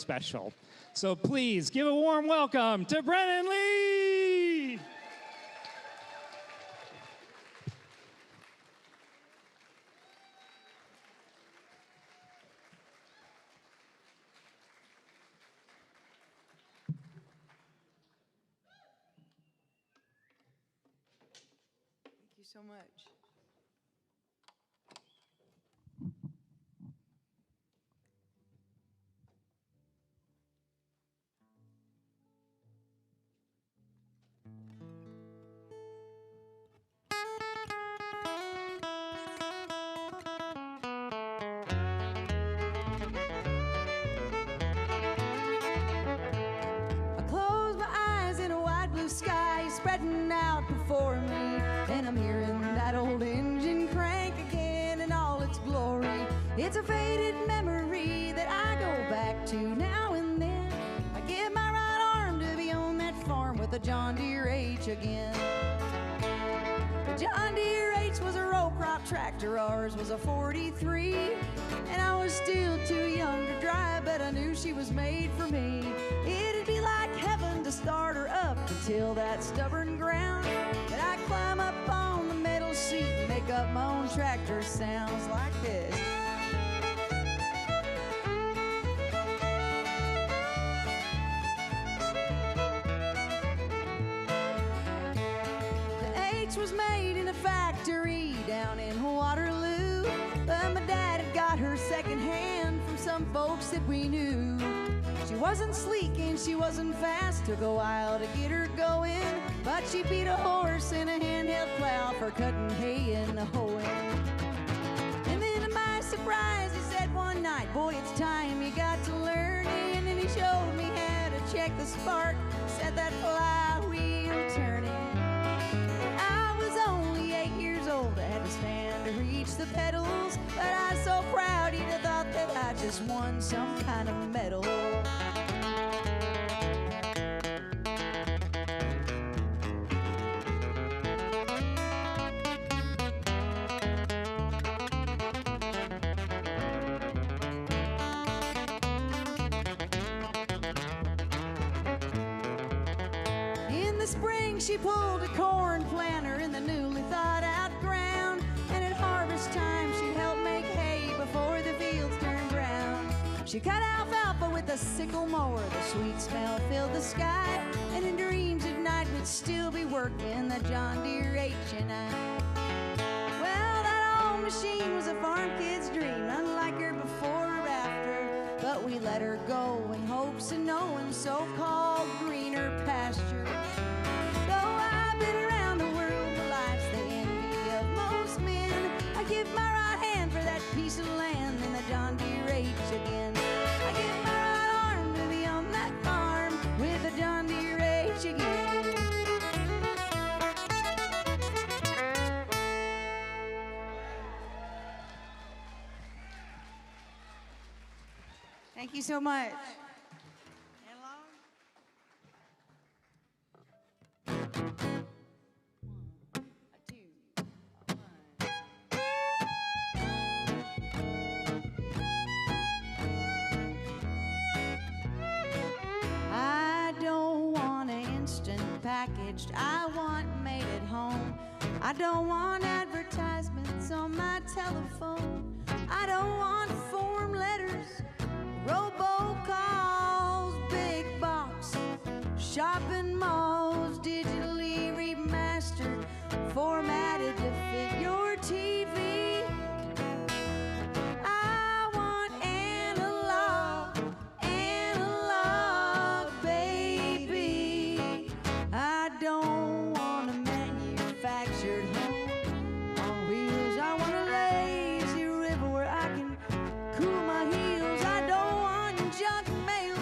special. So please give a warm welcome to Brennen Leigh! Thank you so much. Spreading out before me, and I'm hearing that old engine crank again in all its glory. It's a faded memory that I go back to now and then. I give my right arm to be on that farm with a John Deere H again. The John Deere H was a row crop tractor, ours was a 43, and I was still too young to drive, but I knew she was made for me. It'd be like heaven to start her up to till that stubborn ground, and I climb up on the metal seat and make up my own tractor sounds like this. The H was made in a factory down in Waterloo, but my dad had got her secondhand from some folks that we knew. She wasn't sleek and she wasn't fast, took a while to get her going, but she beat a horse in a handheld plow for cutting hay and hoeing. And then to my surprise, he said one night, "Boy, it's time you got to learn." And then he showed me how to check the spark, set that flywheel turning. I was only 8 years old, I had to stand to reach the pedals, but I was so proud he'd have thought that I just won some kind of medal. She pulled a corn planter in the newly thought out ground, and at harvest time she'd help make hay before the fields turned brown. She cut alfalfa with a sickle mower, the sweet smell filled the sky, and in dreams at night we'd still be working the John Deere H and I. Well, that old machine was a farm kid's dream, unlike her before or after, but we let her go in hopes of knowing so-called greener pastures. Give my right hand for that piece of land in the John Deere H again. I give my right arm to be on that farm with the John Deere H again. Thank you so much. Packaged, I want made at home. I don't want advertisements on my telephone. I don't want form letters, robocalls, big box, shopping malls, digitally remastered, formatted to fit your TV. I want analog, baby. I don't want a manufactured home on wheels. I want a lazy river where I can cool my heels. I don't want junk mail,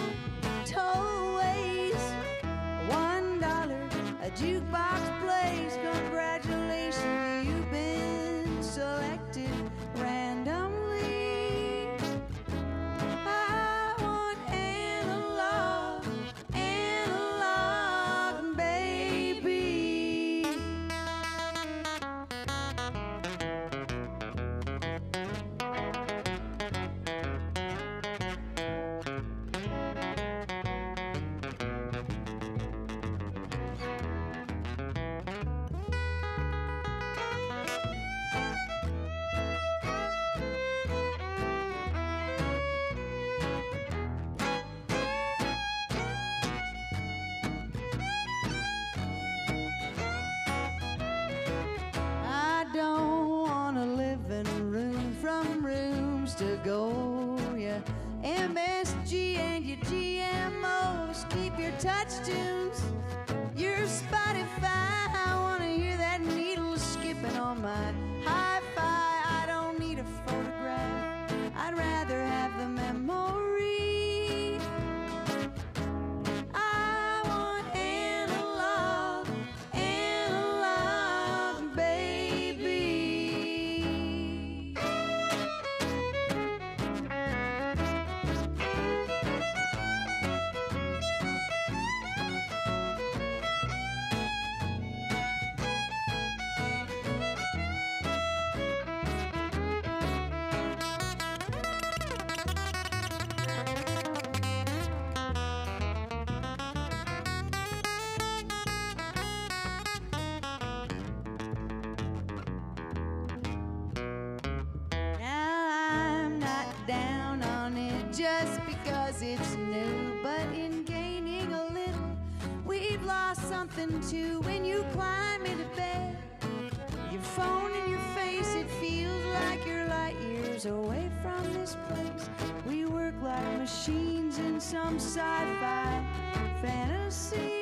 towaways. I your GMOs, keep your touch tunes, your Spotify. I wanna hear that needle skipping on my hi-fi. I don't need a photograph, I'd rather have the memory. I want analog, analog, baby. Down on it just because it's new, but in gaining a little, we've lost something too. When you climb into bed, your phone in your face, it feels like you're light years away from this place. We work like machines in some sci-fi fantasy.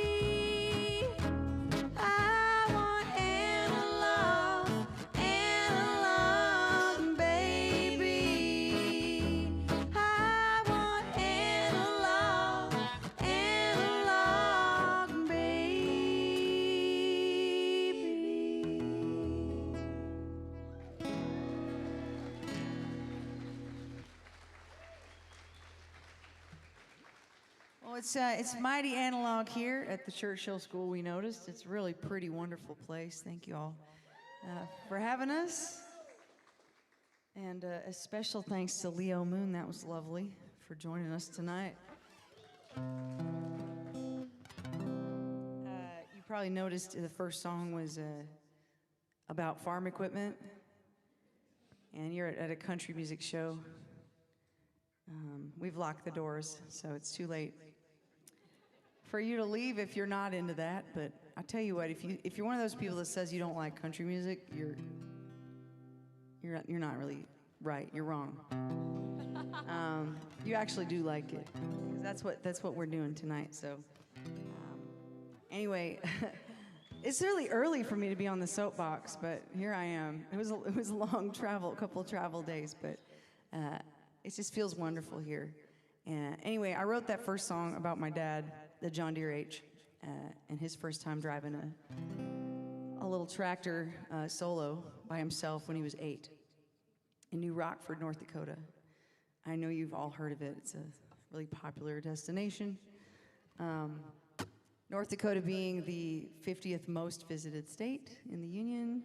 It's mighty analog here at the Churchill School, we noticed. It's a really pretty, wonderful place. Thank you all for having us. And a special thanks to Leo Moon. That was lovely for joining us tonight. You probably noticed the first song was about farm equipment. And you're at a country music show. We've locked the doors, so it's too late for you to leave if you're not into that. But I tell you what, if you're one of those people that says you don't like country music, you're not really right. You're wrong. You actually do like it, because that's what we're doing tonight. So anyway, it's really early for me to be on the soapbox, but here I am. It was a long travel, a couple of travel days, but it just feels wonderful here. Anyway, I wrote that first song about my dad, the John Deere H, and his first time driving a little tractor solo by himself when he was 8 in New Rockford, North Dakota. I know you've all heard of it. It's a really popular destination. North Dakota being the 50th most visited state in the Union.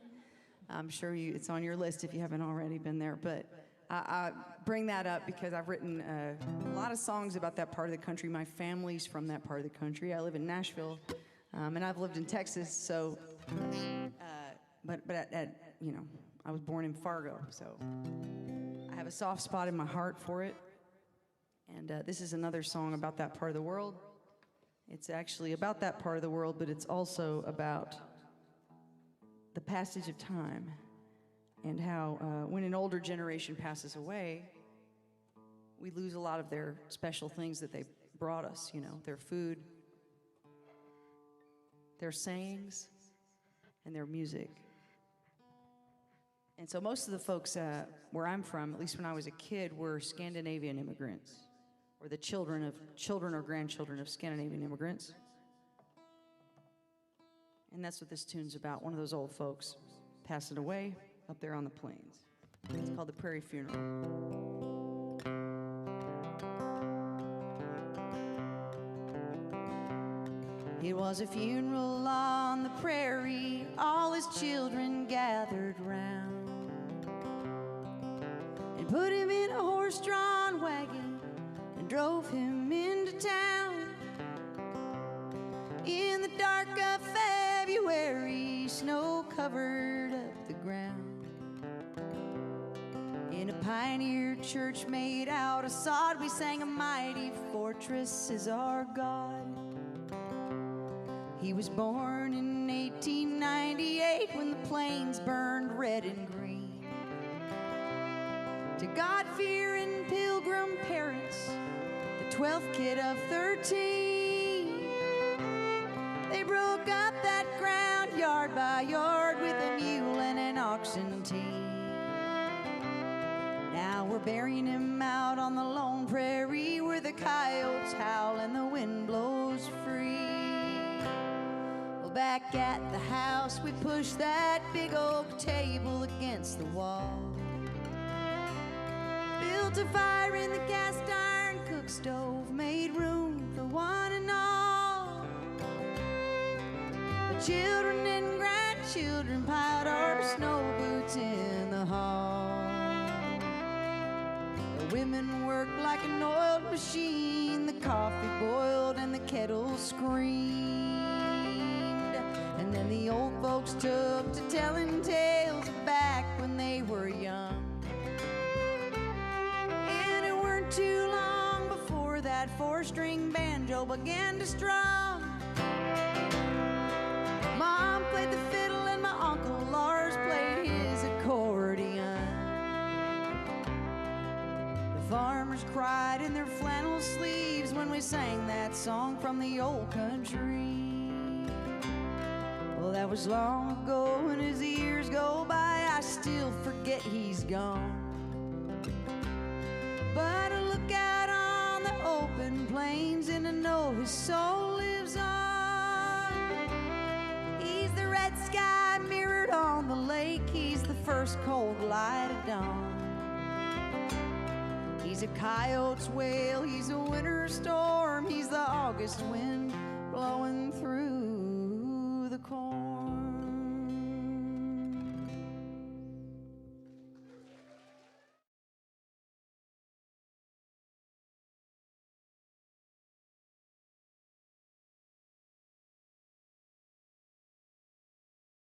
I'm sure it's on your list if you haven't already been there, but I bring that up because I've written a lot of songs about that part of the country. My family's from that part of the country. I live in Nashville, and I've lived in Texas. So, but I was born in Fargo, so I have a soft spot in my heart for it. And this is another song about that part of the world. It's actually about that part of the world, but it's also about the passage of time. And how when an older generation passes away, we lose a lot of their special things that they brought us, their food, their sayings, and their music. And so most of the folks where I'm from, at least when I was a kid, were Scandinavian immigrants, or the children or grandchildren of Scandinavian immigrants. And that's what this tune's about, one of those old folks passing away up there on the plains. It's called the Prairie Funeral. It was a funeral on the prairie, all his children gathered round and put him in a horse-drawn wagon and drove him into town. In the dark of February, snow covered up the ground. In a pioneer church made out of sod, we sang, "A mighty fortress is our God." He was born in 1898 when the plains burned red and green. To God-fearing pilgrim parents, the 12th kid of 13. They broke up that ground yard by yard with a mule and an oxen team. Now we're burying him out on the lone prairie where the coyotes howl and the wind blows free. Well, back at the house we pushed that big oak table against the wall. Built a fire in the cast iron cook stove, made room for one and all. The children and grandchildren piled our snow boots in the hall. The women worked like an oiled machine, the coffee boiled and the kettle screamed. And then the old folks took to telling tales of back when they were young. Too long before that four-string banjo began to strum. Mom played the fiddle and my Uncle Lars played his accordion. The farmers cried in their flannel sleeves when we sang that song from the old country. Well, that was long ago, and as the years go by I still forget he's gone. But I look out on the open plains and I know his soul lives on. He's the red sky mirrored on the lake. He's the first cold light of dawn. He's a coyote's wail. He's a winter storm. He's the August wind blowing